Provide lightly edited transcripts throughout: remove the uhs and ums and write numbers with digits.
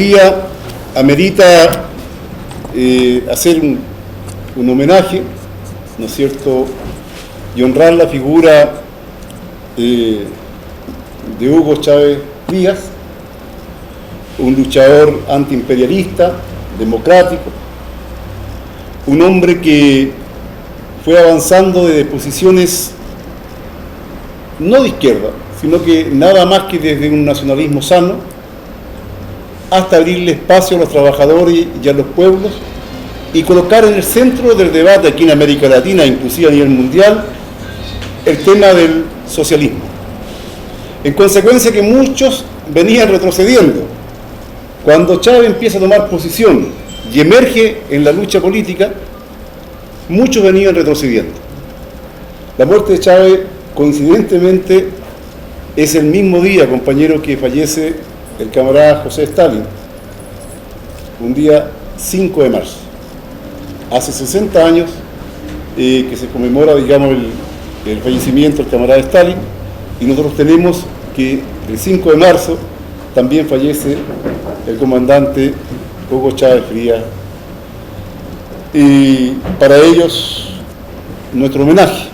día amerita hacer un homenaje, ¿no es cierto?, y honrar la figura de Hugo Chávez Frías, un luchador antiimperialista, democrático, un hombre que fue avanzando desde posiciones no de izquierda, sino que nada más que desde un nacionalismo sano, hasta abrirle espacio a los trabajadores y a los pueblos y colocar en el centro del debate aquí en América Latina, inclusive a nivel mundial, el tema del socialismo. En consecuencia que muchos venían retrocediendo. Cuando Chávez empieza a tomar posición y emerge en la lucha política, muchos venían retrocediendo. La muerte de Chávez, coincidentemente, es el mismo día, compañero, que fallece el camarada José Stalin, un día 5 de marzo. Hace 60 años que se conmemora, digamos, el fallecimiento del camarada Stalin, y nosotros tenemos que el 5 de marzo también fallece el comandante Hugo Chávez Frías. Y para ellos, nuestro homenaje.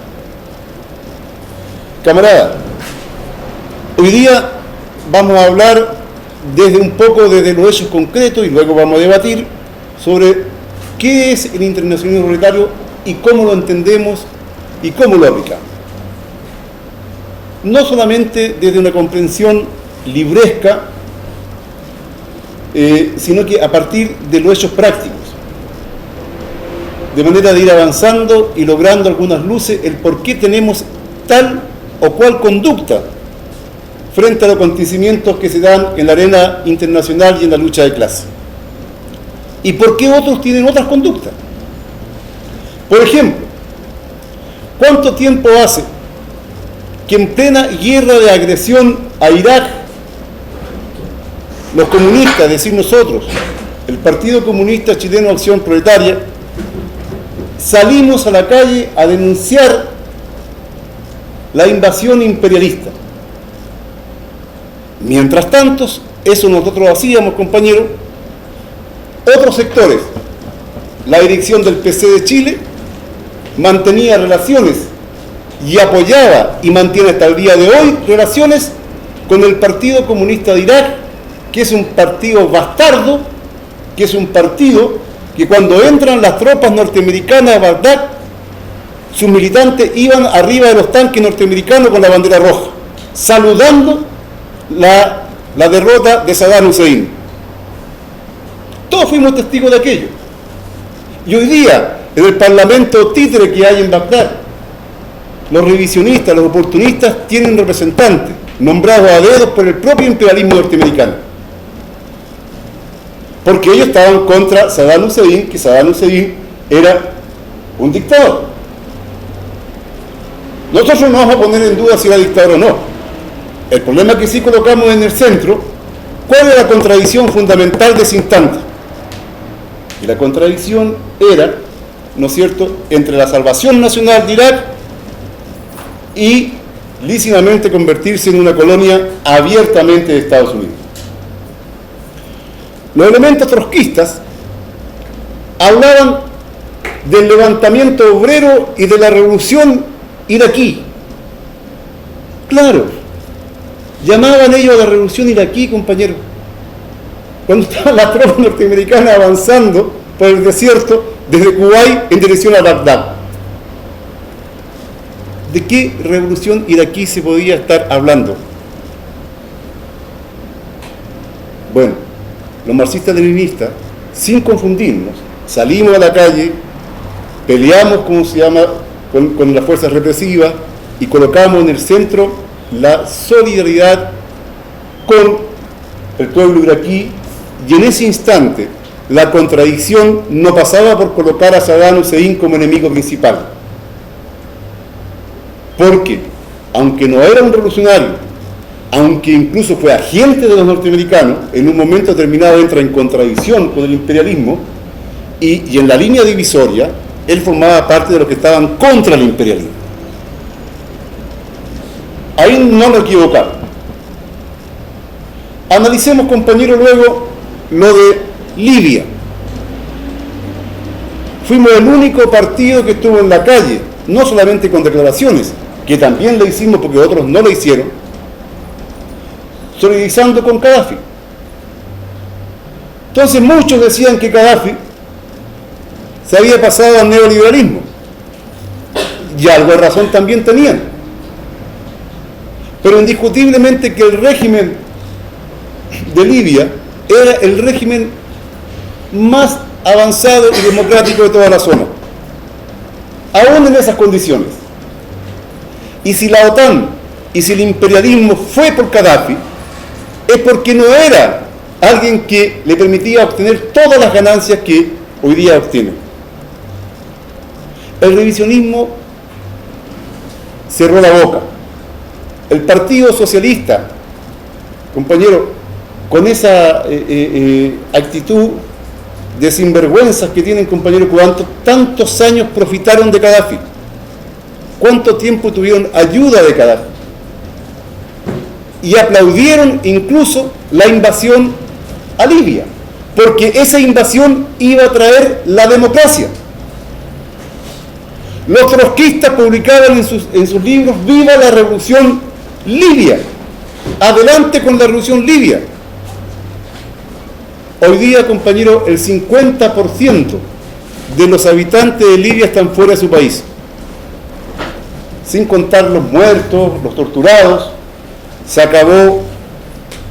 Camarada, hoy día vamos a hablar desde los hechos concretos y luego vamos a debatir sobre qué es el internacionalismo proletario y cómo lo entendemos y cómo lo aplicamos. No solamente desde una comprensión libresca, sino que a partir de los hechos prácticos, de manera de ir avanzando y logrando algunas luces el por qué tenemos tal o cual conducta frente a los acontecimientos que se dan en la arena internacional y en la lucha de clase. ¿Y por qué otros tienen otras conductas? Por ejemplo, ¿cuánto tiempo hace que en plena guerra de agresión a Irak, los comunistas, es decir nosotros, el Partido Comunista Chileno Acción Proletaria, salimos a la calle a denunciar la invasión imperialista? Mientras tanto, eso nosotros hacíamos, compañeros, otros sectores, la dirección del PC de Chile, mantenía relaciones y apoyaba y mantiene hasta el día de hoy relaciones con el Partido Comunista de Irak, que es un partido bastardo, que es un partido que cuando entran las tropas norteamericanas a Bagdad, sus militantes iban arriba de los tanques norteamericanos con la bandera roja, saludando la derrota de Saddam Hussein. Todos fuimos testigos de aquello. Y hoy día, en el parlamento títere que hay en Bagdad, los revisionistas, los oportunistas tienen representantes nombrados a dedo por el propio imperialismo norteamericano. Porque ellos estaban contra Saddam Hussein, que Saddam Hussein era un dictador. Nosotros no vamos a poner en duda si era dictador o no. El problema es que sí colocamos en el centro cuál es la contradicción fundamental de ese instante. Y la contradicción era, ¿no es cierto?, entre la salvación nacional de Irak y lícitamente convertirse en una colonia abiertamente de Estados Unidos. Los elementos trotskistas hablaban del levantamiento obrero y de la revolución iraquí. Claro, llamaban ellos a la revolución iraquí, compañeros, cuando estaban las tropas norteamericanas avanzando por el desierto desde Kuwait en dirección a Bagdad. ¿De qué revolución iraquí se podía estar hablando? Bueno, los marxistas-leninistas, sin confundirnos, salimos a la calle, peleamos, con las fuerzas represivas y colocamos en el centro la solidaridad con el pueblo iraquí, y en ese instante la contradicción no pasaba por colocar a Saddam Hussein como enemigo principal, porque aunque no era un revolucionario, aunque incluso fue agente de los norteamericanos, en un momento determinado entra en contradicción con el imperialismo, y en la línea divisoria él formaba parte de los que estaban contra el imperialismo. Ahí no nos equivocamos. Analicemos, compañeros, luego lo de Libia. Fuimos el único partido que estuvo en la calle, no solamente con declaraciones, que también le hicimos porque otros no lo hicieron, solidarizando con Gaddafi. Entonces muchos decían que Gaddafi se había pasado al neoliberalismo, y algo de razón también tenían, pero indiscutiblemente que el régimen de Libia era el régimen más avanzado y democrático de toda la zona, aún en esas condiciones. Y si la OTAN y si el imperialismo fue por Gaddafi, es porque no era alguien que le permitía obtener todas las ganancias que hoy día obtiene. El revisionismo cerró la boca. El Partido Socialista, compañero, con esa actitud de sinvergüenzas que tienen, compañeros cubanos, tantos años profitaron de Gaddafi, cuánto tiempo tuvieron ayuda de Gaddafi, y aplaudieron incluso la invasión a Libia, porque esa invasión iba a traer la democracia. Los trotskistas publicaban en sus libros: ¡viva la revolución libia! ¡Adelante con la revolución libia! Hoy día, compañero, el 50% de los habitantes de Libia están fuera de su país, sin contar los muertos, los torturados. Se acabó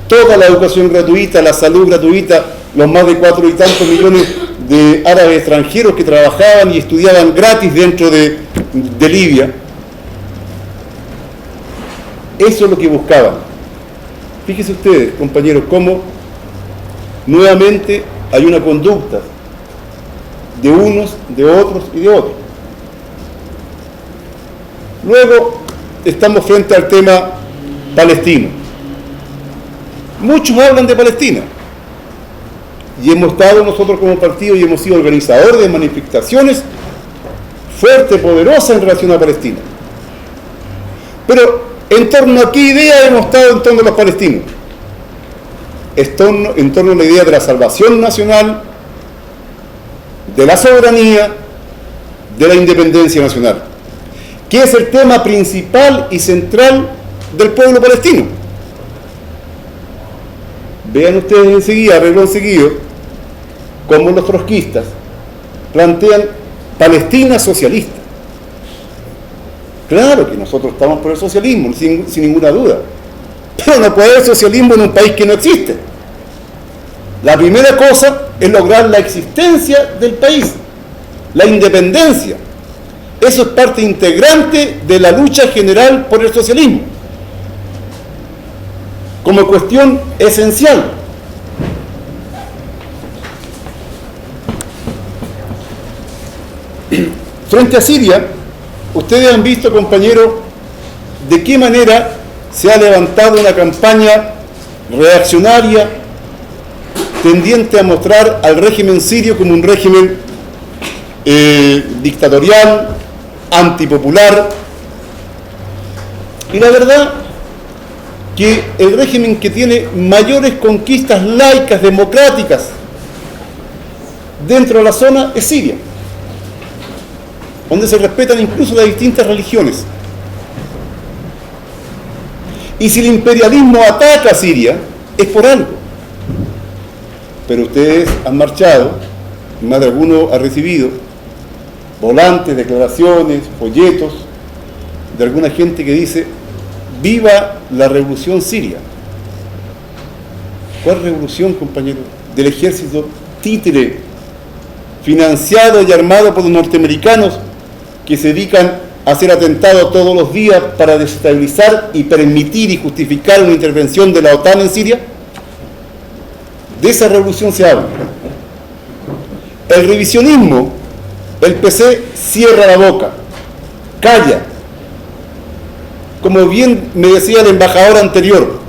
toda la educación gratuita, la salud gratuita, los más de 4 y tantos millones de árabes extranjeros que trabajaban y estudiaban gratis dentro de Libia. Eso es lo que buscaban. Fíjense ustedes, compañeros, cómo nuevamente hay una conducta de unos, de otros y de otros. Luego estamos frente al tema palestino. Muchos hablan de Palestina, y hemos estado nosotros como partido y hemos sido organizadores de manifestaciones fuertes, poderosas en relación a Palestina. Pero en torno a qué idea hemos estado en torno a los palestinos, en torno a la idea de la salvación nacional, de la soberanía, de la independencia nacional, que es el tema principal y central del pueblo palestino. Vean ustedes enseguida, arreglón seguido, cómo los trotskistas plantean Palestina socialista. Claro que nosotros estamos por el socialismo, sin ninguna duda, pero no puede haber socialismo en un país que no existe. La primera cosa es lograr la existencia del país, la independencia. Eso es parte integrante de la lucha general por el socialismo, como cuestión esencial. Frente a Siria, ustedes han visto, compañeros, de qué manera se ha levantado una campaña reaccionaria tendiente a mostrar al régimen sirio como un régimen dictatorial, antipopular. Y la verdad que el régimen que tiene mayores conquistas laicas, democráticas dentro de la zona es Siria, donde se respetan incluso las distintas religiones. Y si el imperialismo ataca a Siria, es por algo. Pero ustedes han marchado, más de alguno ha recibido volantes, declaraciones, folletos de alguna gente que dice: ¡viva la revolución siria! ¿Cuál revolución, compañero? Del ejército títere, financiado y armado por los norteamericanos, que se dedican a hacer atentados todos los días para desestabilizar y permitir y justificar una intervención de la OTAN en Siria. De esa revolución se habla. El revisionismo, el PC cierra la boca, calla. Como bien me decía el embajador anterior,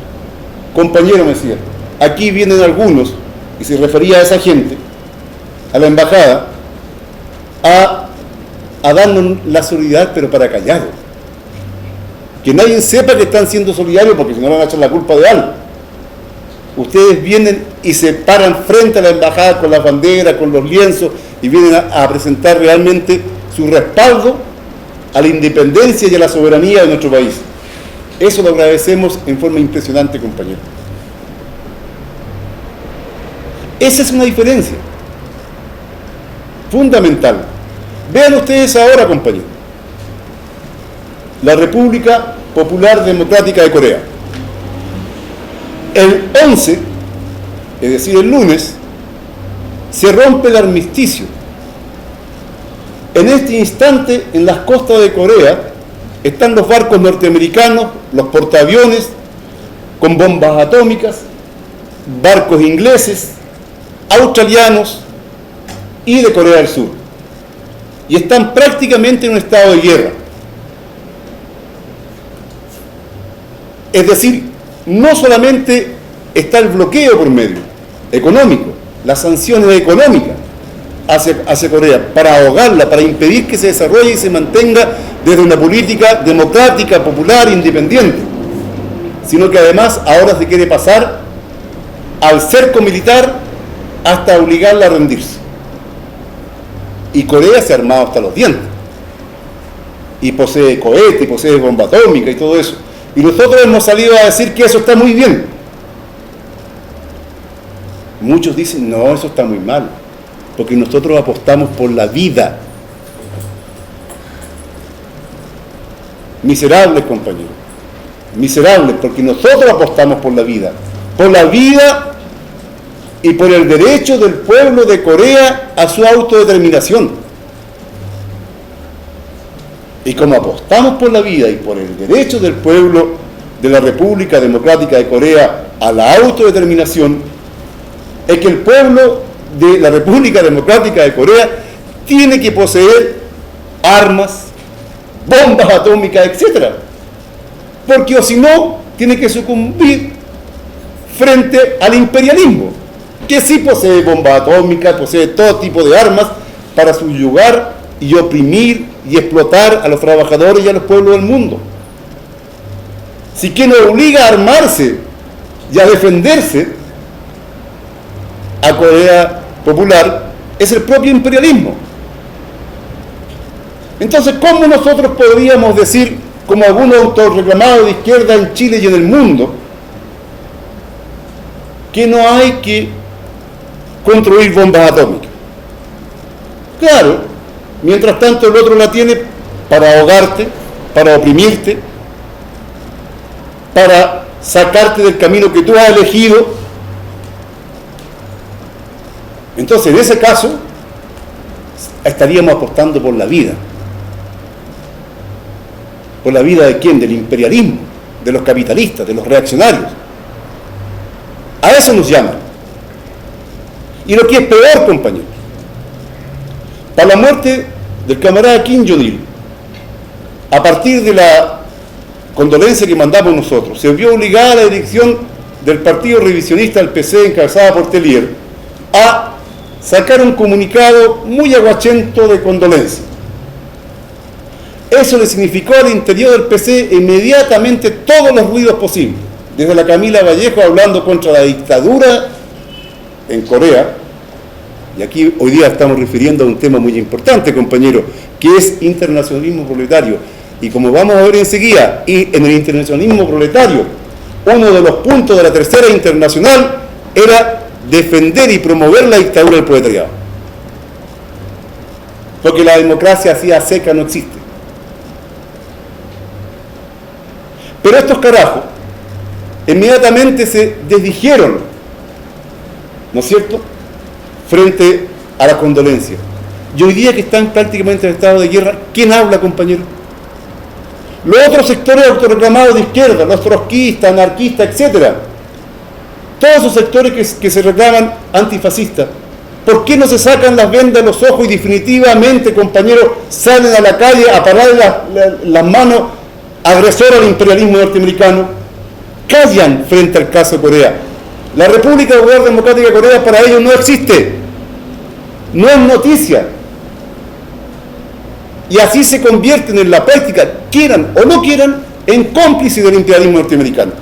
compañero, me decía, aquí vienen algunos, y se refería a esa gente, a la embajada, a darnos la solidaridad, pero para callado. Que nadie sepa que están siendo solidarios, porque si no van a echar la culpa de algo. ustedes vienen y se paran frente a la embajada con las banderas, con los lienzos, y vienen a presentar realmente su respaldo a la independencia y a la soberanía de nuestro país. Eso lo agradecemos en forma impresionante, compañeros. Esa es una diferencia fundamental. Vean ustedes ahora, compañeros, la República Popular Democrática de Corea. El 11, es decir, el lunes, se rompe el armisticio. En este instante, en las costas de Corea, están los barcos norteamericanos, los portaaviones, con bombas atómicas, barcos ingleses, australianos y de Corea del Sur. Y están prácticamente en un estado de guerra. Es decir, no solamente está el bloqueo por medio económico, las sanciones económicas hacia Corea, para ahogarla, para impedir que se desarrolle y se mantenga desde una política democrática, popular, independiente, sino que además ahora se quiere pasar al cerco militar hasta obligarla a rendirse. Y Corea se ha armado hasta los dientes, y posee cohetes, y posee bomba atómica y todo eso. Y nosotros hemos salido a decir que eso está muy bien. Muchos dicen, no, eso está muy mal, porque nosotros apostamos por la vida. Miserables, compañeros, miserables, porque nosotros apostamos por la vida y por el derecho del pueblo de Corea a su autodeterminación. Y como apostamos por la vida y por el derecho del pueblo de la República Democrática de Corea a la autodeterminación, es que el pueblo de la República Democrática de Corea tiene que poseer armas, bombas atómicas, etc. Porque o si no, tiene que sucumbir frente al imperialismo, que sí posee bombas atómicas, posee todo tipo de armas para subyugar y oprimir y explotar a los trabajadores y a los pueblos del mundo. Si quien obliga a armarse y a defenderse a Corea Popular es el propio imperialismo. Entonces, ¿cómo nosotros podríamos decir, como algunos autorreclamados de izquierda en Chile y en el mundo, que no hay que construir bombas atómicas? Claro, mientras tanto el otro la tiene para ahogarte, para oprimirte, para sacarte del camino que tú has elegido. Entonces, en ese caso, estaríamos apostando por la vida. ¿Por la vida de quién? Del imperialismo, de los capitalistas, de los reaccionarios. A eso nos llaman. Y lo que es peor, compañeros, para la muerte del camarada Kim Jong-il, a partir de la condolencia que mandamos nosotros, se vio obligada la dirección del partido revisionista del PC, encabezada por Tellier, a sacar un comunicado muy aguachento de condolencia. Eso le significó al interior del PC inmediatamente todos los ruidos posibles, desde la Camila Vallejo hablando contra la dictadura en Corea, y aquí hoy día estamos refiriendo a un tema muy importante, compañero, que es internacionalismo proletario. Y como vamos a ver enseguida, y en el internacionalismo proletario, uno de los puntos de la Tercera Internacional era defender y promover la dictadura del proletariado. Porque la democracia así a seca no existe. Pero estos carajos inmediatamente se desdijeron, ¿no es cierto?, frente a la condolencia. Y hoy día que están prácticamente en estado de guerra, ¿quién habla, compañero? Los otros sectores autorreclamados de izquierda, los trotskistas, anarquistas, etc. Todos esos sectores que se reclaman antifascistas, ¿por qué no se sacan las vendas de los ojos y definitivamente, compañeros, salen a la calle a parar las manos agresor al imperialismo norteamericano? Callan frente al caso de Corea. La República Popular Democrática de Corea para ellos no existe, no es noticia. Y así se convierten en la práctica, quieran o no quieran, en cómplices del imperialismo norteamericano.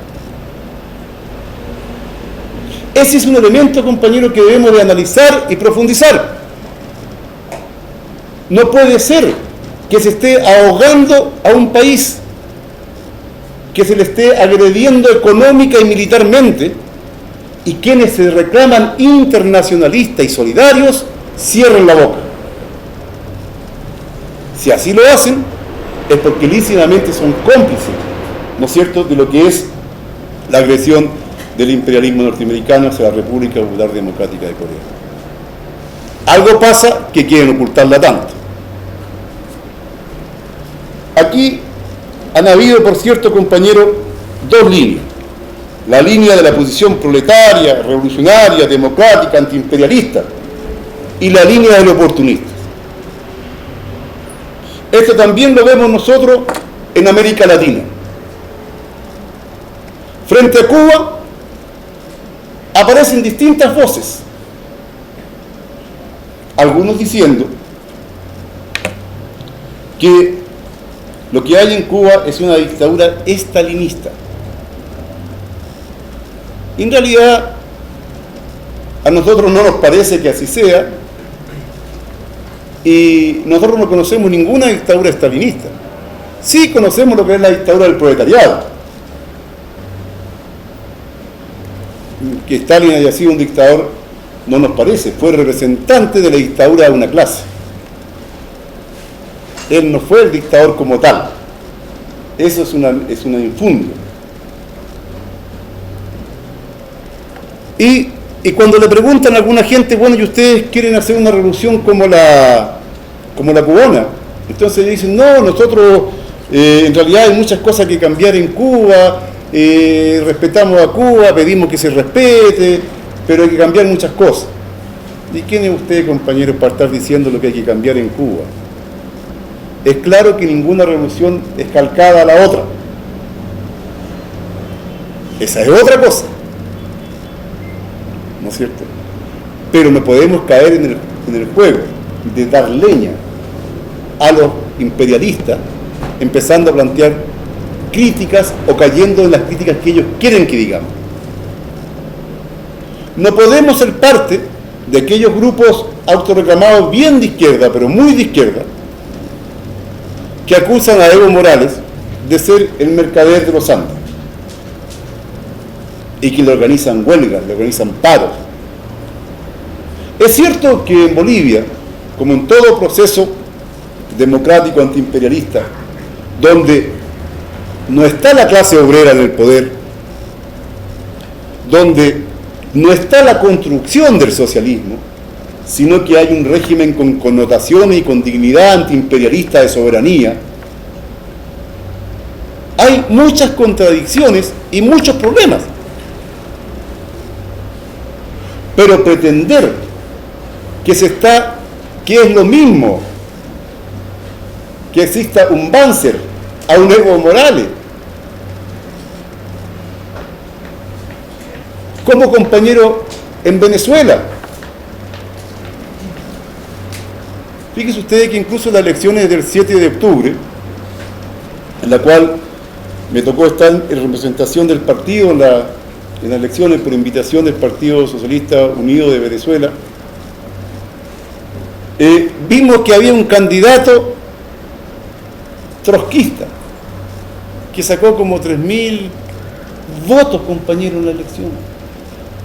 Ese es un elemento, compañero, que debemos de analizar y profundizar. No puede ser que se esté ahogando a un país, que se le esté agrediendo económica y militarmente, y quienes se reclaman internacionalistas y solidarios cierren la boca. Si así lo hacen, es porque lícitamente son cómplices, ¿no es cierto?, de lo que es la agresión del imperialismo norteamericano hacia la República Popular Democrática de Corea. Algo pasa que quieren ocultarla tanto. Aquí han habido, por cierto, compañero, dos líneas. La línea de la posición proletaria, revolucionaria, democrática, antiimperialista, y la línea del oportunista. Esto también lo vemos nosotros en América Latina. Frente a Cuba aparecen distintas voces, algunos diciendo que lo que hay en Cuba es una dictadura estalinista. En realidad, a nosotros no nos parece que así sea, y nosotros no conocemos ninguna dictadura estalinista. Sí conocemos lo que es la dictadura del proletariado. Que Stalin haya sido un dictador no nos parece, fue representante de la dictadura de una clase. Él no fue el dictador como tal. Eso es una infundia. Y cuando le preguntan a alguna gente, bueno, ¿y ustedes quieren hacer una revolución como la cubana? Entonces dicen, no, nosotros en realidad hay muchas cosas que cambiar en Cuba, respetamos a Cuba, pedimos que se respete, pero hay que cambiar muchas cosas. ¿Y quién es usted, compañero, para estar diciendo lo que hay que cambiar en Cuba? Es claro que ninguna revolución es calcada a la otra. Esa es otra cosa, ¿no es cierto? Pero no podemos caer en el juego de dar leña a los imperialistas, empezando a plantear críticas o cayendo en las críticas que ellos quieren que digamos. No podemos ser parte de aquellos grupos autorreclamados bien de izquierda, pero muy de izquierda, que acusan a Evo Morales de ser el mercader de los Andes y que le organizan huelgas, le organizan paros. Es cierto que en Bolivia, como en todo proceso democrático antiimperialista, donde no está la clase obrera en el poder, donde no está la construcción del socialismo, sino que hay un régimen con connotaciones y con dignidad antiimperialista de soberanía, hay muchas contradicciones y muchos problemas. Pero pretender que es lo mismo que exista un Banzer a un Evo Morales, como compañero en Venezuela. Fíjese ustedes que incluso las elecciones del 7 de octubre, en la cual me tocó estar en representación del partido en las elecciones por invitación del Partido Socialista Unido de Venezuela, vimos que había un candidato trotskista que sacó como 3.000 votos, compañero, en la elección,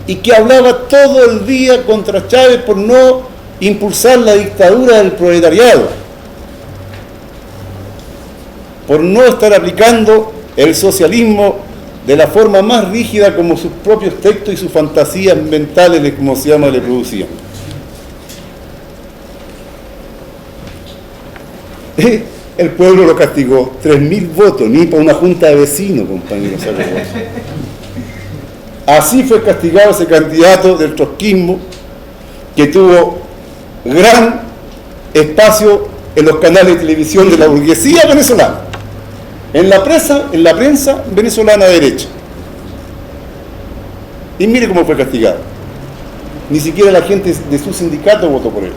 y que hablaba todo el día contra Chávez por no impulsar la dictadura del proletariado, por no estar aplicando el socialismo de la forma más rígida como sus propios textos y sus fantasías mentales, como se llama, le producían. El pueblo lo castigó, 3.000 votos, ni para una junta de vecinos, compañeros. Así fue castigado ese candidato del trotskismo, que tuvo gran espacio en los canales de televisión de la burguesía venezolana, en la prensa venezolana derecha. Y mire cómo fue castigado. Ni siquiera la gente de su sindicato votó por él,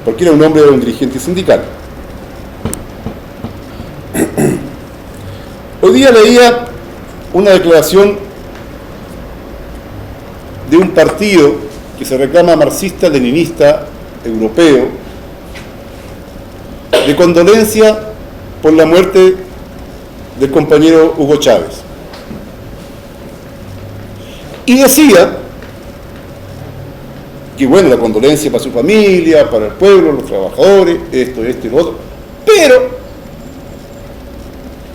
porque era un hombre de un dirigente sindical. Hoy día leía una declaración de un partido que se reclama marxista-leninista europeo, de condolencia por la muerte del compañero Hugo Chávez. Y decía que, bueno, la condolencia para su familia, para el pueblo, los trabajadores, esto y lo otro, pero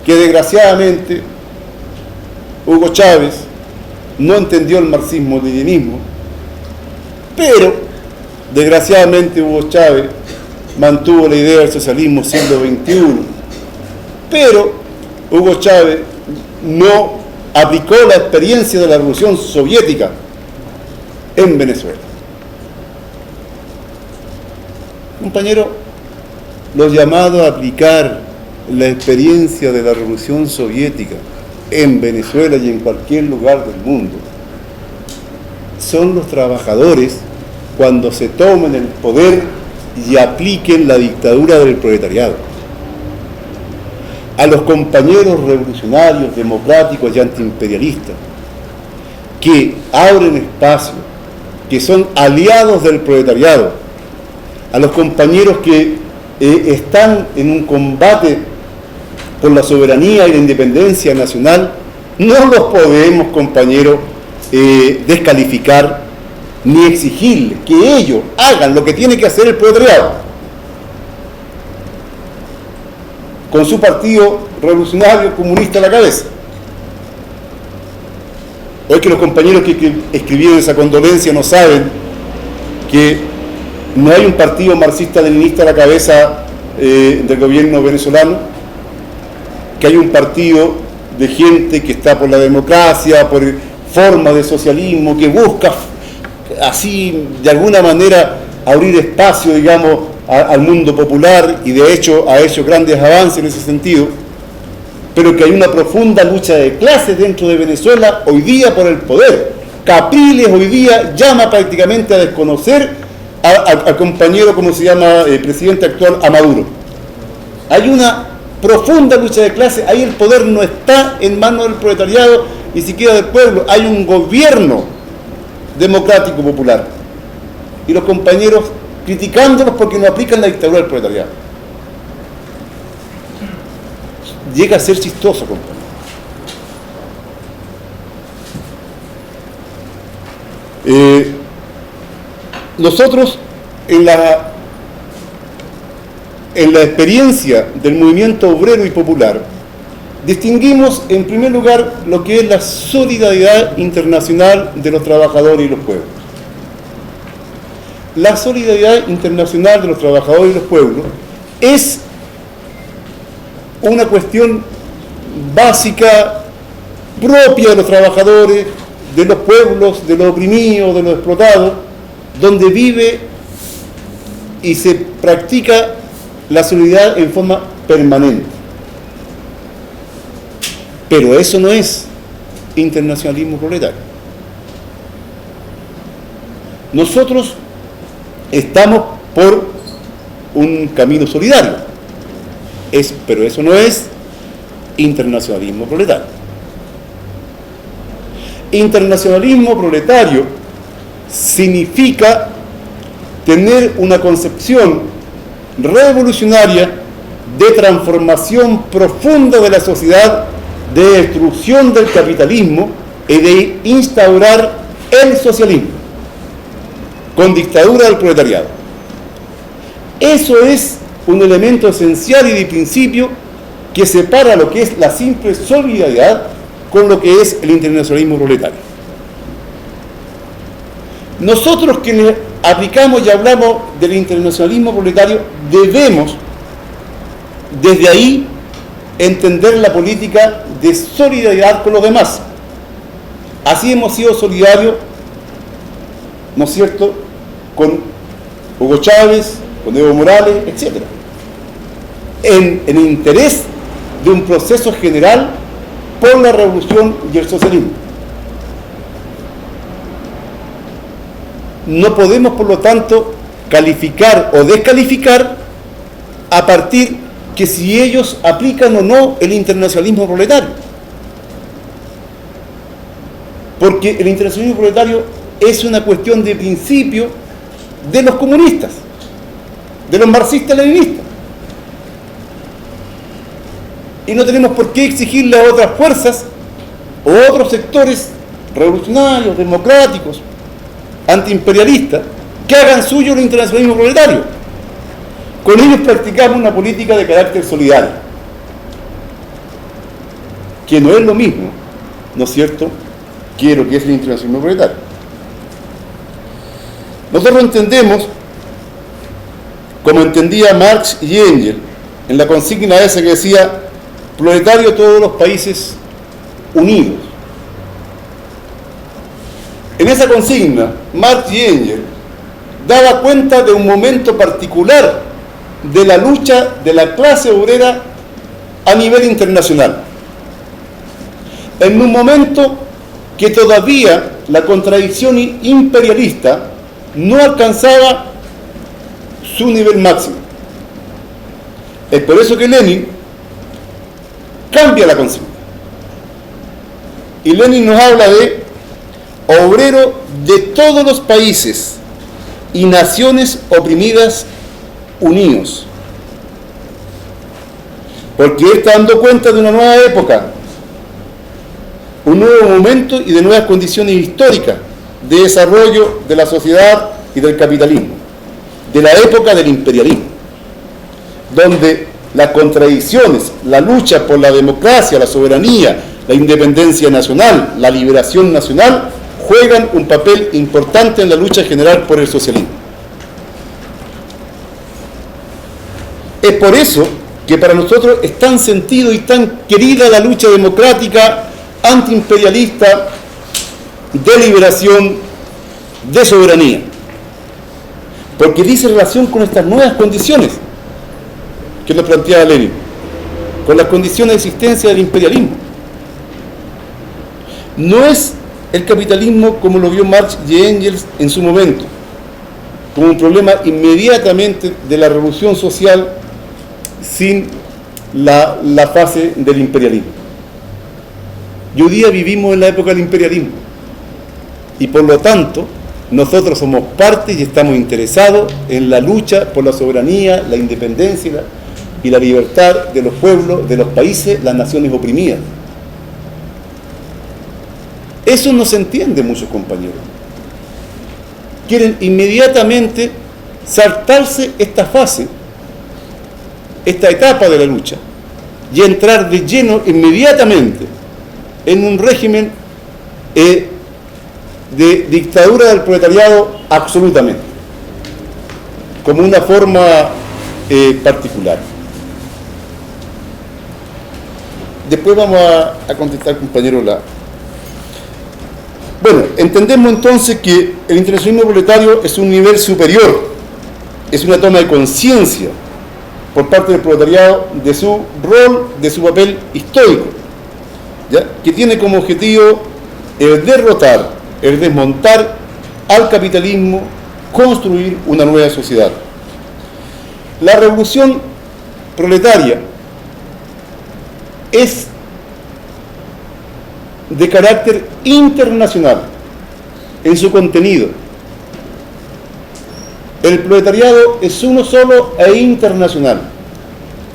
que desgraciadamente Hugo Chávez no entendió el marxismo-leninismo, pero desgraciadamente Hugo Chávez mantuvo la idea del socialismo siglo XXI, pero Hugo Chávez no aplicó la experiencia de la Revolución Soviética en Venezuela. Compañero, los llamados a aplicar la experiencia de la Revolución Soviética en Venezuela y en cualquier lugar del mundo son los trabajadores cuando se tomen el poder y apliquen la dictadura del proletariado. A los compañeros revolucionarios, democráticos y antiimperialistas que abren espacio, que son aliados del proletariado, a los compañeros que están en un combate por la soberanía y la independencia nacional, no los podemos, compañeros, descalificar ni exigirles que ellos hagan lo que tiene que hacer el proletariado con su partido revolucionario comunista a la cabeza. Hoy que los compañeros que escribieron esa condolencia no saben que no hay un partido marxista-leninista a la cabeza del gobierno venezolano, que hay un partido de gente que está por la democracia, por formas de socialismo, que busca así de alguna manera abrir espacio, digamos, al mundo popular, y de hecho ha hecho grandes avances en ese sentido, pero que hay una profunda lucha de clases dentro de Venezuela hoy día por el poder. Capriles hoy día llama prácticamente a desconocer al compañero, como se llama, presidente actual, a Maduro. Hay una profunda lucha de clases, ahí el poder no está en manos del proletariado, ni siquiera del pueblo, hay un gobierno democrático popular. Y los compañeros criticándolos porque no aplican la dictadura del proletariado. Llega a ser chistoso, compañero. Nosotros en la experiencia del movimiento obrero y popular distinguimos en primer lugar lo que es la solidaridad internacional de los trabajadores y los pueblos. La solidaridad internacional de los trabajadores y los pueblos es una cuestión básica, propia de los trabajadores, de los pueblos, de los oprimidos, de los explotados, donde vive y se practica la solidaridad en forma permanente. Pero eso no es internacionalismo proletario. Nosotros estamos por un camino solidario, pero eso no es internacionalismo proletario. Internacionalismo proletario significa tener una concepción revolucionaria de transformación profunda de la sociedad, de destrucción del capitalismo y de instaurar el socialismo con dictadura del proletariado. Eso es un elemento esencial y de principio que separa lo que es la simple solidaridad con lo que es el internacionalismo proletario. Nosotros quienes aplicamos y hablamos del internacionalismo proletario debemos desde ahí entender la política de solidaridad con los demás. Así hemos sido solidarios, ¿no es cierto?, con Hugo Chávez, con Evo Morales, etc. En el interés de un proceso general por la revolución y el socialismo. No podemos, por lo tanto, calificar o descalificar a partir que si ellos aplican o no el internacionalismo proletario. Porque el internacionalismo proletario es una cuestión de principio de los comunistas, de los marxistas-leninistas. Y no tenemos por qué exigirle a otras fuerzas o otros sectores revolucionarios, democráticos, antiimperialistas, que hagan suyo el internacionalismo proletario. Con ellos practicamos una política de carácter solidario, que no es lo mismo, ¿no es cierto?, que lo que es el internacionalismo proletario. Nosotros entendemos, como entendía Marx y Engels, en la consigna esa que decía, proletario todos los países unidos. En esa consigna, Marx y Engels daba cuenta de un momento particular de la lucha de la clase obrera a nivel internacional. En un momento que todavía la contradicción imperialista no alcanzaba su nivel máximo. Es por eso que Lenin cambia la consigna. Y Lenin nos habla de obrero de todos los países y naciones oprimidas unidos. Porque él está dando cuenta de una nueva época, un nuevo momento y de nuevas condiciones históricas de desarrollo de la sociedad y del capitalismo, de la época del imperialismo, donde las contradicciones, la lucha por la democracia, la soberanía, la independencia nacional, la liberación nacional, juegan un papel importante en la lucha general por el socialismo. Es por eso que para nosotros es tan sentido y tan querida la lucha democrática, antiimperialista, de liberación, de soberanía, porque dice relación con estas nuevas condiciones que nos planteaba Lenin, con las condiciones de existencia del imperialismo. No es el capitalismo como lo vio Marx y Engels en su momento, como un problema inmediatamente de la revolución social sin la fase del imperialismo. Y hoy día vivimos en la época del imperialismo y por lo tanto nosotros somos parte y estamos interesados en la lucha por la soberanía, la independencia y la libertad de los pueblos, de los países, las naciones oprimidas. Eso no se entiende muchos compañeros. Quieren inmediatamente saltarse esta fase, esta etapa de la lucha, y entrar de lleno inmediatamente en un régimen de dictadura del proletariado absolutamente, como una forma particular. Después vamos a contestar, compañero, Bueno, entendemos entonces que el internacionalismo proletario es un nivel superior, es una toma de conciencia por parte del proletariado de su rol, de su papel histórico, ¿ya?, que tiene como objetivo el derrotar, el desmontar al capitalismo, construir una nueva sociedad. La revolución proletaria es de carácter internacional en su contenido. El proletariado es uno solo e internacional.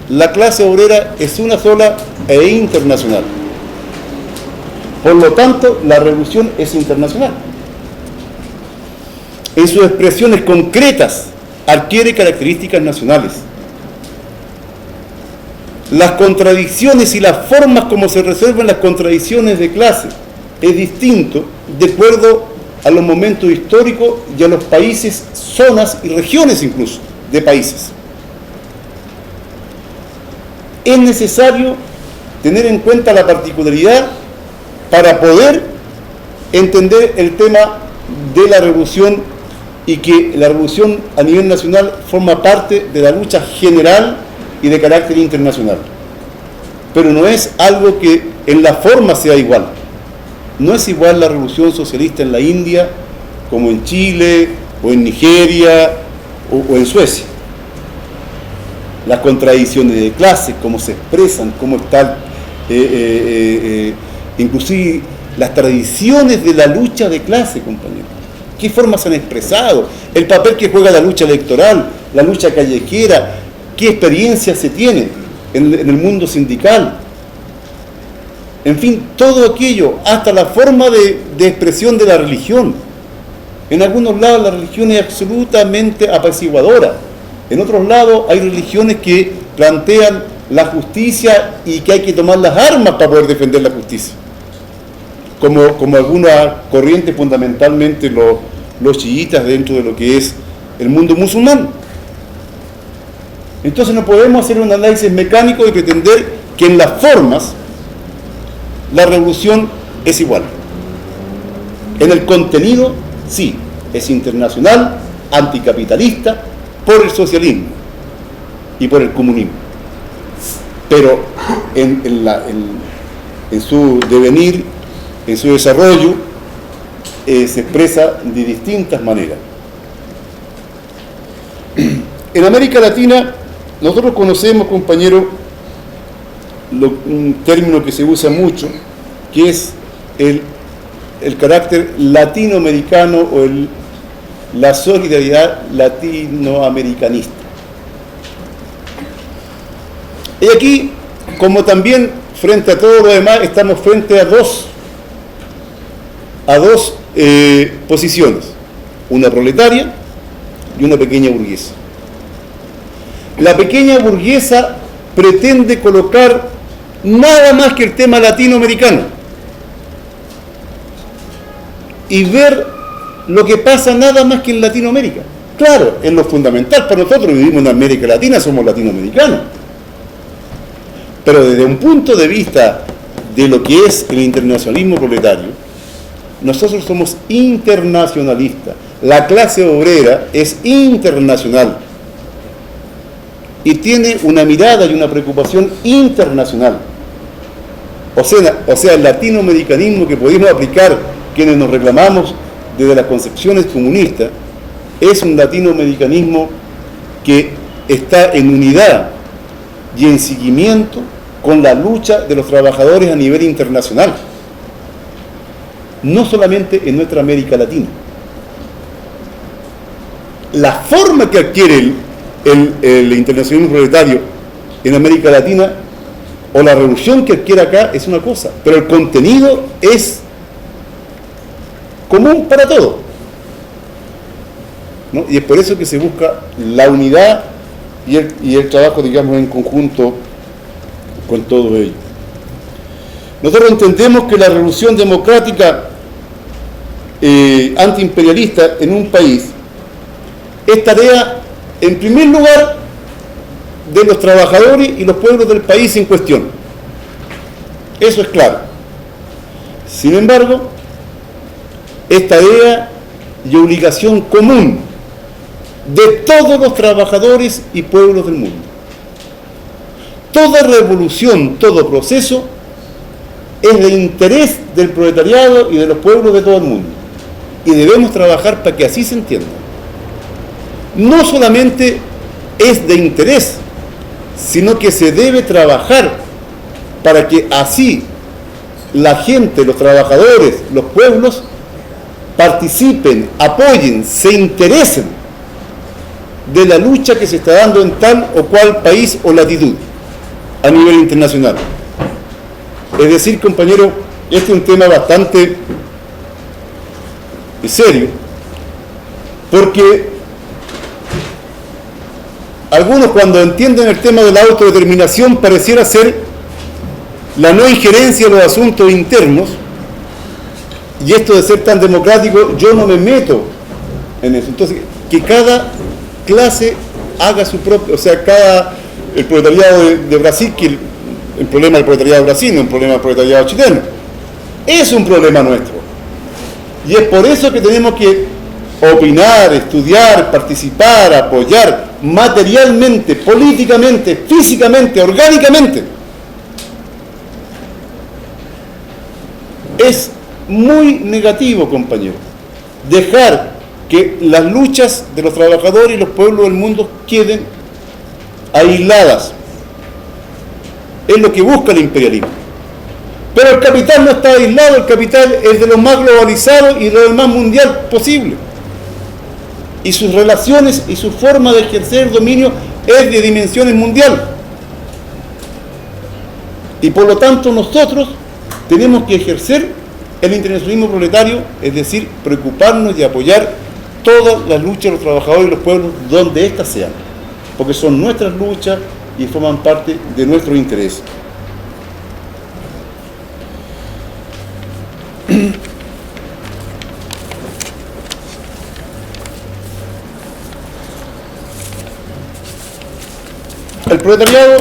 La clase obrera es una sola e internacional. Por lo tanto, la revolución es internacional. En sus expresiones concretas adquiere características nacionales. Las contradicciones y las formas como se resuelven las contradicciones de clase es distinto de acuerdo a los momentos históricos y a los países, zonas y regiones incluso de países. Es necesario tener en cuenta la particularidad para poder entender el tema de la revolución y que la revolución a nivel nacional forma parte de la lucha general y de carácter internacional. Pero no es algo que en la forma sea igual. No es igual la revolución socialista en la India como en Chile o en Nigeria o en Suecia. Las contradicciones de clase, cómo se expresan, cómo están, inclusive las tradiciones de la lucha de clase, compañeros. qué formas se han expresado, el papel que juega la lucha electoral, la lucha callejera, qué experiencia se tiene en el mundo sindical. En fin, todo aquello, hasta la forma de expresión de la religión. En algunos lados la religión es absolutamente apaciguadora. En otros lados hay religiones que plantean la justicia y que hay que tomar las armas para poder defender la justicia. Como algunas corrientes, fundamentalmente los chiitas dentro de lo que es el mundo musulmán. Entonces no podemos hacer un análisis mecánico y pretender que en las formas la revolución es igual. En el contenido, sí, es internacional, anticapitalista, por el socialismo y por el comunismo. Pero en su devenir, en su desarrollo, se expresa de distintas maneras. En América Latina, nosotros conocemos, compañeros, un término que se usa mucho, que es el carácter latinoamericano o la solidaridad latinoamericanista. Y aquí, como también frente a todo lo demás, estamos frente a dos posiciones, una proletaria y una pequeña burguesa. La pequeña burguesa pretende colocar nada más que el tema latinoamericano y ver lo que pasa nada más que en Latinoamérica. Claro, es lo fundamental para nosotros, vivimos en América Latina, somos latinoamericanos. Pero desde un punto de vista de lo que es el internacionalismo proletario, nosotros somos internacionalistas. La clase obrera es internacional y tiene una mirada y una preocupación internacional. O sea, el latinoamericanismo que pudimos aplicar quienes nos reclamamos desde las concepciones comunistas es un latinoamericanismo que está en unidad y en seguimiento con la lucha de los trabajadores a nivel internacional, no solamente en nuestra América Latina. La forma que adquiere el internacionalismo proletario en América Latina o la revolución que adquiere acá es una cosa, pero el contenido es común para todos, ¿no? Y es por eso que se busca la unidad y el trabajo, digamos, en conjunto con todo ello. Nosotros entendemos que la revolución democrática antiimperialista en un país es tarea, en primer lugar, de los trabajadores y los pueblos del país en cuestión. Eso es claro. Sin embargo, es tarea y obligación común de todos los trabajadores y pueblos del mundo. Toda revolución, todo proceso es de interés del proletariado y de los pueblos de todo el mundo. Y debemos trabajar para que así se entienda. No solamente es de interés, sino que se debe trabajar para que así la gente, los trabajadores, los pueblos, participen, apoyen, se interesen de la lucha que se está dando en tal o cual país o latitud a nivel internacional. Es decir, compañero, este es un tema bastante serio, porque algunos, cuando entienden el tema de la autodeterminación, pareciera ser la no injerencia en los asuntos internos, y esto de ser tan democrático, yo no me meto en eso. Entonces, que cada clase haga su propio, o sea, el proletariado de Brasil, que el problema del proletariado de Brasil no es un problema del proletariado chileno, es un problema nuestro. Y es por eso que tenemos que opinar, estudiar, participar, apoyar materialmente, políticamente, físicamente, orgánicamente. Es muy negativo, compañero, dejar que las luchas de los trabajadores y los pueblos del mundo queden aisladas. Es lo que busca el imperialismo. Pero el capital no está aislado, el capital es de lo más globalizado y de lo más mundial posible. y sus relaciones y su forma de ejercer dominio es de dimensiones mundial. Y por lo tanto nosotros tenemos que ejercer el internacionalismo proletario, es decir, preocuparnos y apoyar todas las luchas de los trabajadores y los pueblos donde éstas sean, porque son nuestras luchas y forman parte de nuestro interés. El proletariado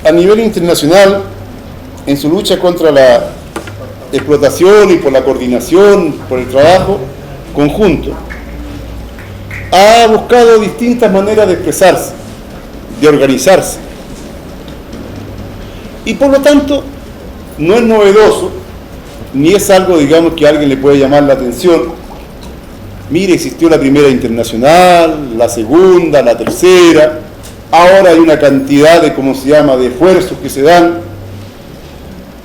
a nivel internacional, en su lucha contra la explotación y por la coordinación, por el trabajo conjunto, ha buscado distintas maneras de expresarse, de organizarse. Y por lo tanto, no es novedoso, ni es algo, digamos, que a alguien le puede llamar la atención. Mire, existió la primera internacional, la segunda, la tercera, ahora hay una cantidad de, ¿cómo se llama?, de esfuerzos que se dan,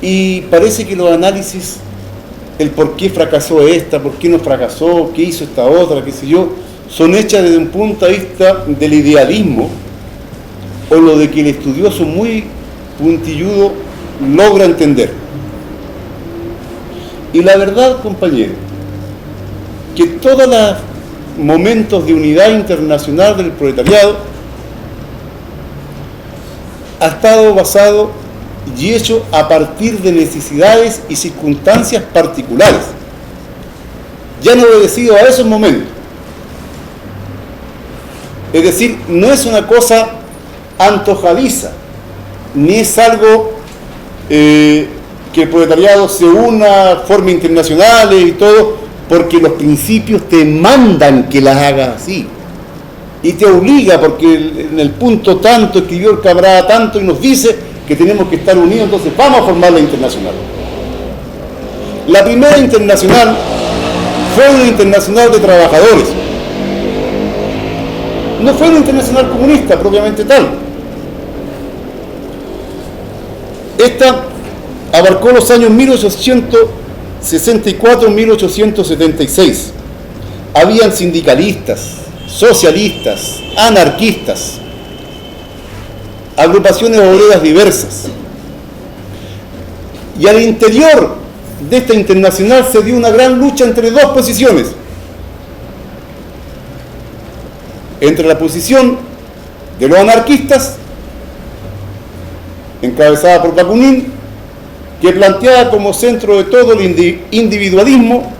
y parece que los análisis, el por qué fracasó esta, por qué no fracasó, qué hizo esta otra, qué sé yo, son hechas desde un punto de vista del idealismo, o lo de que el estudioso muy puntilludo logra entender. Y la verdad, compañero, que todos los momentos de unidad internacional del proletariado ha estado basado y hecho a partir de necesidades y circunstancias particulares. Ya han obedecido a esos momentos. Es decir, no es una cosa antojadiza, ni es algo que el proletariado se una, forme internacionales y todo, porque los principios te mandan que las hagas así. Y te obliga, porque en el punto tanto escribió el camarada tanto y nos dice que tenemos que estar unidos, entonces vamos a formar la internacional. La primera internacional fue una internacional de trabajadores. No fue una internacional comunista propiamente tal. Esta abarcó los años 1864-1876. Habían sindicalistas, socialistas, anarquistas, agrupaciones obreras diversas. Y al interior de esta internacional se dio una gran lucha entre dos posiciones. Entre la posición de los anarquistas, encabezada por Bakunin, que planteaba como centro de todo el individualismo,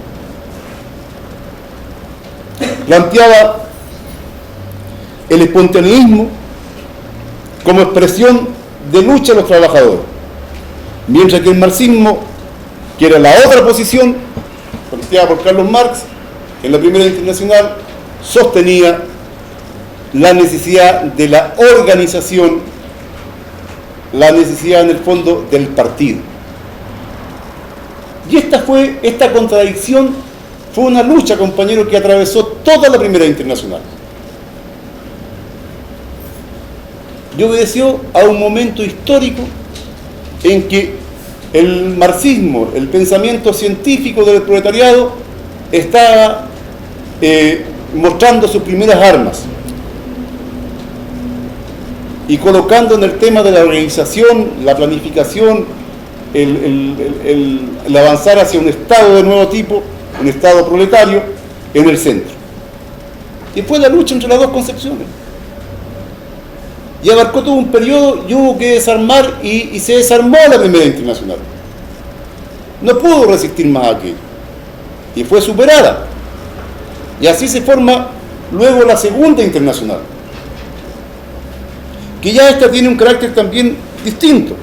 planteaba el espontaneísmo como expresión de lucha de los trabajadores, mientras que el marxismo, que era la otra posición planteada por Carlos Marx en la primera internacional, sostenía la necesidad de la organización, la necesidad en el fondo del partido. Y esta contradicción fue una lucha, compañero, que atravesó toda la primera internacional. Y obedeció a un momento histórico en que el marxismo, el pensamiento científico del proletariado, estaba mostrando sus primeras armas y colocando en el tema de la organización, la planificación, el avanzar hacia un Estado de nuevo tipo, un Estado proletario, en el centro. Y fue la lucha entre las dos concepciones. Y abarcó todo un periodo y hubo que desarmar y se desarmó la primera internacional. No pudo resistir más a aquello. Y fue superada. Y así se forma luego la segunda internacional, que ya esta tiene un carácter también distinto.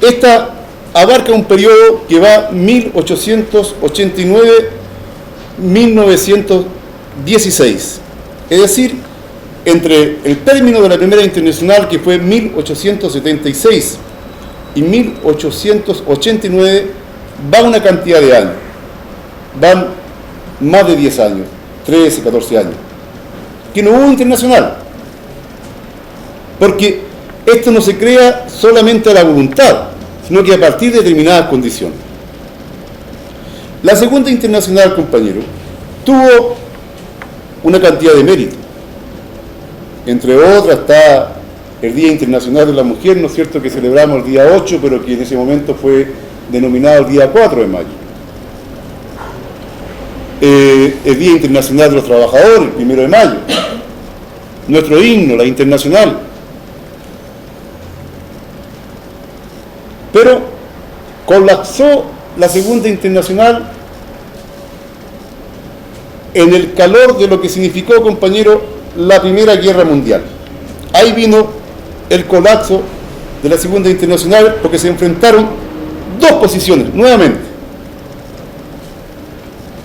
Esta abarca un periodo que va 1889-1916, es decir, entre el término de la primera internacional, que fue 1876, y 1889, va una cantidad de años, van más de 10 años, 13, 14 años, que no hubo internacional, porque esto no se crea solamente a la voluntad, sino que a partir de determinadas condiciones. La segunda internacional, compañero, tuvo una cantidad de méritos. Entre otras está el Día Internacional de la Mujer, ¿no es cierto?, que celebramos el día 8, pero que en ese momento fue denominado el día 4 de mayo. El Día Internacional de los Trabajadores, el 1 de mayo. Nuestro himno, la Internacional. Pero colapsó la Segunda Internacional en el calor de lo que significó, compañero, la Primera Guerra Mundial. Ahí vino el colapso de la Segunda Internacional porque se enfrentaron dos posiciones, nuevamente.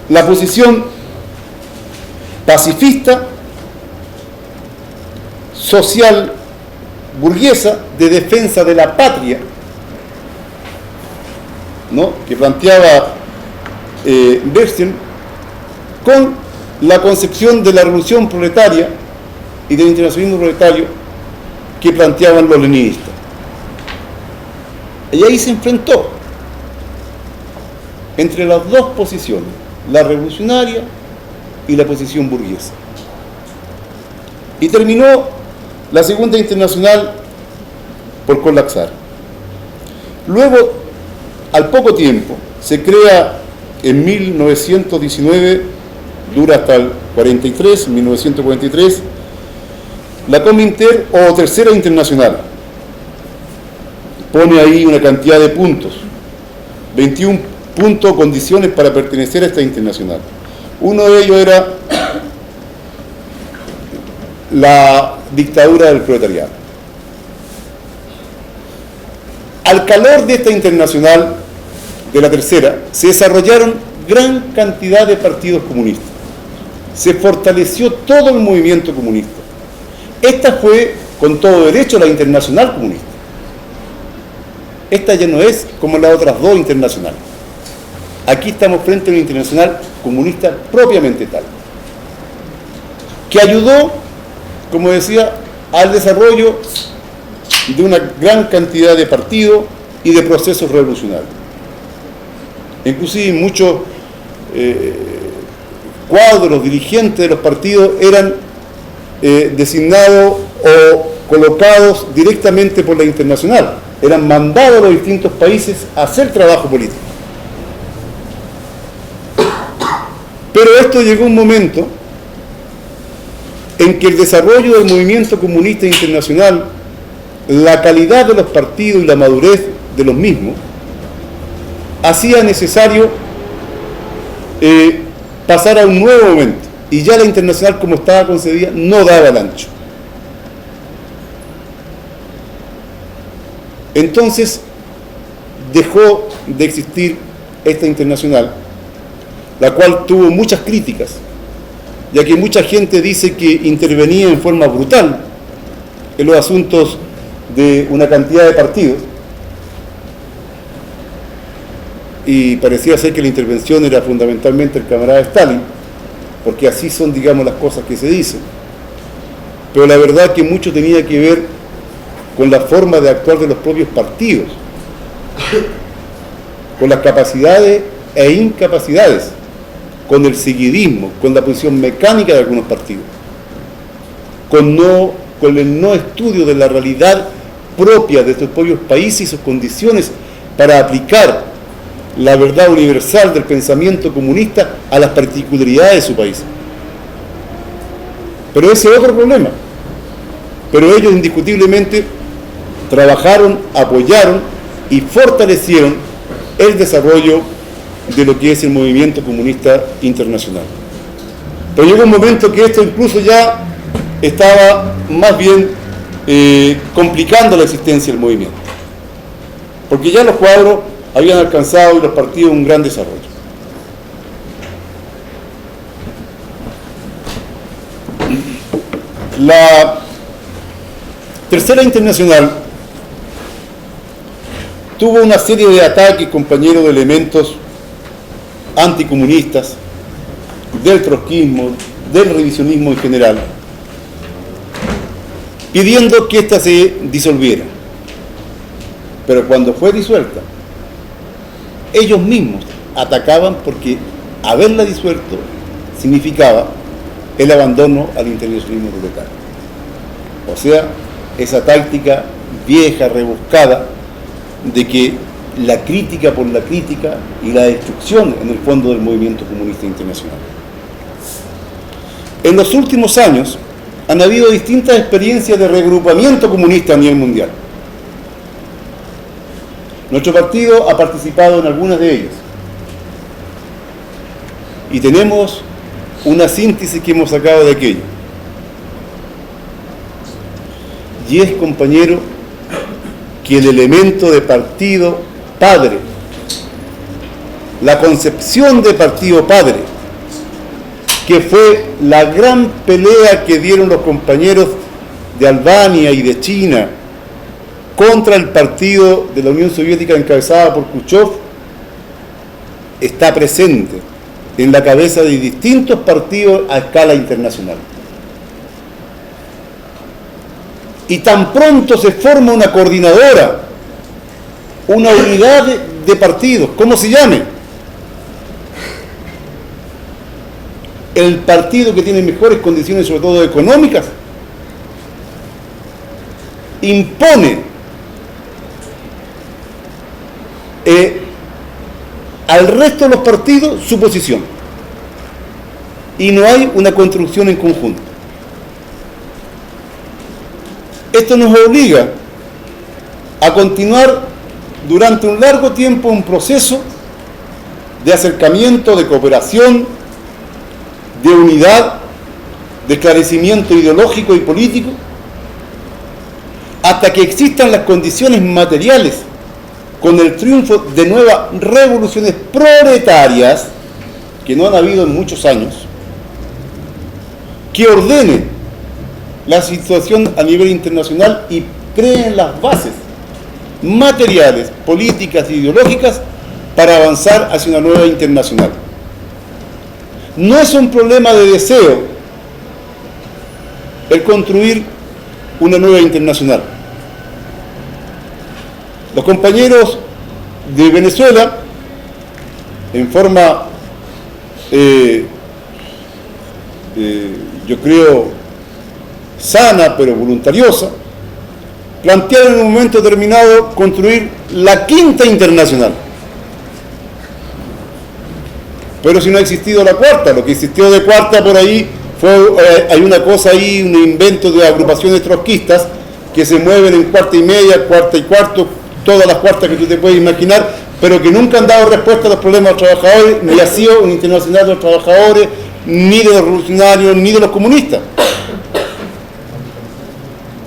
La posición pacifista, social, burguesa, de defensa de la patria, ¿no?, que planteaba Bernstein, con la concepción de la revolución proletaria y del internacionalismo proletario que planteaban los leninistas. Y ahí se enfrentó entre las dos posiciones, la revolucionaria y la posición burguesa. Y terminó la Segunda Internacional por colapsar. Luego, al poco tiempo, se crea en 1919, dura hasta el 43, 1943, la Cominter o Tercera Internacional. Pone ahí una cantidad de puntos, 21 puntos, condiciones para pertenecer a esta internacional. Uno de ellos era la dictadura del proletariado. Al calor de esta internacional, de la tercera, se desarrollaron gran cantidad de partidos comunistas. Se fortaleció todo el movimiento comunista. Esta fue, con todo derecho, la internacional comunista. Esta ya no es como las otras dos internacionales. Aquí estamos frente a una internacional comunista propiamente tal, que ayudó, como decía, al desarrollo de una gran cantidad de partidos y de procesos revolucionarios. Inclusive muchos cuadros, dirigentes de los partidos eran designados o colocados directamente por la internacional, eran mandados a los distintos países a hacer trabajo político. Pero esto llegó un momento en que el desarrollo del movimiento comunista internacional, la calidad de los partidos y la madurez de los mismos, hacía necesario pasar a un nuevo momento, y ya la internacional, como estaba concebida, no daba el ancho. Entonces dejó de existir esta internacional, la cual tuvo muchas críticas, ya que mucha gente dice que intervenía en forma brutal en los asuntos de una cantidad de partidos, y parecía ser que la intervención era fundamentalmente el camarada Stalin, porque así son, digamos, las cosas que se dicen. Pero la verdad que mucho tenía que ver con la forma de actuar de los propios partidos, con las capacidades e incapacidades, con el seguidismo, con la posición mecánica de algunos partidos, con el no estudio de la realidad propia de estos propios países y sus condiciones para aplicar la verdad universal del pensamiento comunista a las particularidades de su país. Pero ese es otro problema. Pero ellos indiscutiblemente trabajaron, apoyaron y fortalecieron el desarrollo de lo que es el movimiento comunista internacional. Pero llegó un momento que esto incluso ya estaba más bien complicando la existencia del movimiento, porque ya los cuadros habían alcanzado y los partidos un gran desarrollo. La Tercera Internacional tuvo una serie de ataques, compañeros, de elementos anticomunistas, del trotskismo, del revisionismo en general, pidiendo que ésta se disolviera. Pero cuando fue disuelta, ellos mismos atacaban, porque haberla disuelto significaba el abandono al internacionalismo proletario. O sea, esa táctica vieja, rebuscada, de que la crítica por la crítica y la destrucción, en el fondo, del movimiento comunista internacional. En los últimos años han habido distintas experiencias de reagrupamiento comunista a nivel mundial. Nuestro partido ha participado en algunas de ellas. Y tenemos una síntesis que hemos sacado de aquello. Y es, compañero, que el elemento de partido padre, la concepción de partido padre, que fue la gran pelea que dieron los compañeros de Albania y de China contra el partido de la Unión Soviética encabezada por Khrushchev, está presente en la cabeza de distintos partidos a escala internacional. Y tan pronto se forma una coordinadora, una unidad de partidos, ¿cómo se llame? El partido que tiene mejores condiciones, sobre todo económicas, impone al resto de los partidos su posición. Y no hay una construcción en conjunto. Esto nos obliga a continuar durante un largo tiempo un proceso de acercamiento, de cooperación, de unidad, de esclarecimiento ideológico y político, hasta que existan las condiciones materiales con el triunfo de nuevas revoluciones proletarias, que no han habido en muchos años, que ordenen la situación a nivel internacional y creen las bases materiales, políticas e ideológicas para avanzar hacia una nueva internacional. No es un problema de deseo el construir una nueva internacional. Los compañeros de Venezuela, en forma, yo creo, sana pero voluntariosa, plantearon en un momento determinado construir la quinta internacional. Pero si no ha existido la cuarta, lo que existió de cuarta por ahí hay una cosa ahí, un invento de agrupaciones trotskistas que se mueven en cuarta y media, cuarta y cuarto, todas las cuartas que tú te puedes imaginar, pero que nunca han dado respuesta a los problemas de los trabajadores, ni ha sido un internacional de los trabajadores, ni de los revolucionarios, ni de los comunistas.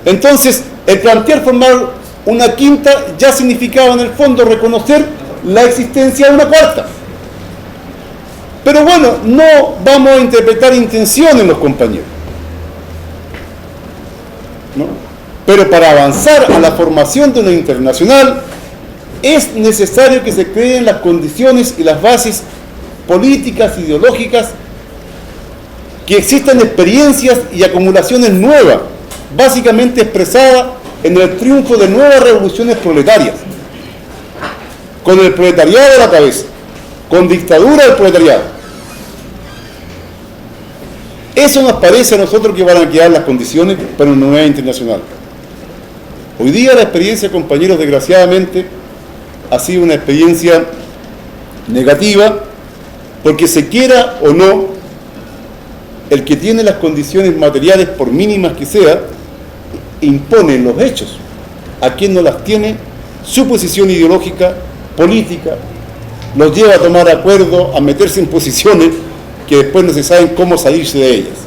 Entonces, el plantear formar una quinta ya significaba en el fondo reconocer la existencia de una cuarta. Pero bueno, no vamos a interpretar intenciones los compañeros, ¿no? Pero para avanzar a la formación de una internacional es necesario que se creen las condiciones y las bases políticas, ideológicas, que existan experiencias y acumulaciones nuevas, básicamente expresadas en el triunfo de nuevas revoluciones proletarias, con el proletariado a la cabeza, con dictadura del proletariado. Eso nos parece a nosotros que van a quedar las condiciones para una nueva internacional. Hoy día la experiencia, compañeros, desgraciadamente, ha sido una experiencia negativa, porque se quiera o no, el que tiene las condiciones materiales, por mínimas que sea, impone los hechos. A quien no las tiene, su posición ideológica, política, los lleva a tomar acuerdos, a meterse en posiciones que después no se saben cómo salirse de ellas.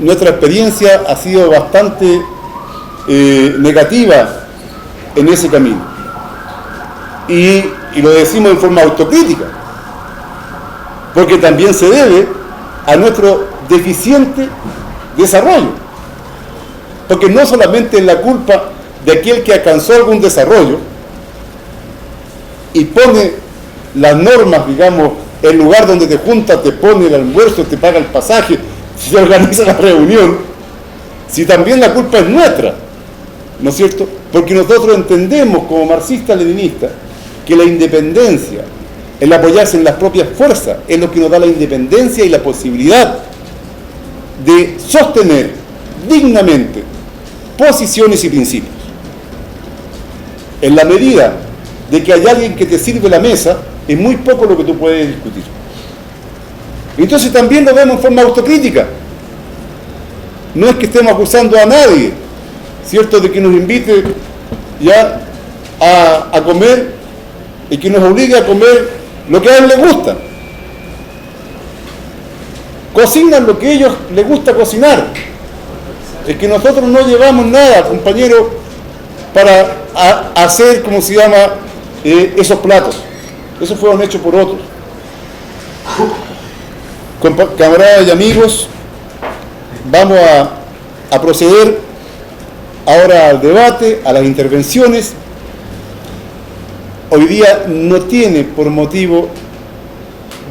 Nuestra experiencia ha sido bastante negativa en ese camino. Y lo decimos en forma autocrítica, porque también se debe a nuestro deficiente desarrollo. Porque no solamente es la culpa de aquel que alcanzó algún desarrollo y pone las normas, digamos, el lugar donde te juntas, te pone el almuerzo, te paga el pasaje, se organiza la reunión, si también la culpa es nuestra, ¿no es cierto? Porque nosotros entendemos como marxistas-leninistas que la independencia, el apoyarse en las propias fuerzas, es lo que nos da la independencia y la posibilidad de sostener dignamente posiciones y principios. En la medida de que hay alguien que te sirve la mesa, es muy poco lo que tú puedes discutir. Entonces también lo vemos en forma autocrítica. No es que estemos acusando a nadie, ¿cierto?, de que nos invite ya a comer y que nos obligue a comer lo que a él le gusta. Cocinan lo que a ellos les gusta cocinar. Es que nosotros no llevamos nada, compañero, para hacer, ¿cómo se llama?, esos platos. Esos fueron hechos por otros. Camaradas y amigos, vamos a proceder ahora al debate, a las intervenciones. Hoy día no tiene por motivo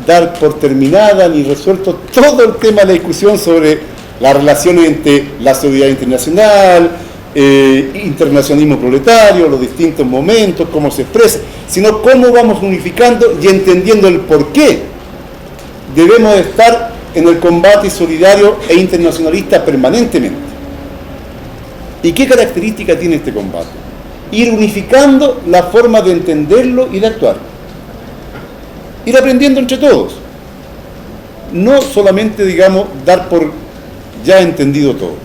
dar por terminada ni resuelto todo el tema de la discusión sobre las relaciones entre la seguridad internacional, internacionalismo proletario, los distintos momentos, cómo se expresa, sino cómo vamos unificando y entendiendo el por qué debemos estar en el combate solidario e internacionalista permanentemente. ¿Y qué característica tiene este combate? Ir unificando la forma de entenderlo y de actuar. Ir aprendiendo entre todos. No solamente, digamos, dar por ya entendido todo.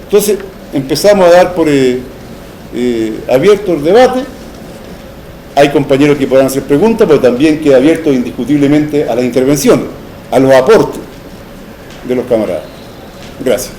Entonces, empezamos a dar por abierto el debate. Hay compañeros que podrán hacer preguntas, pero también queda abierto indiscutiblemente a las intervenciones, a los aportes de los camaradas. Gracias.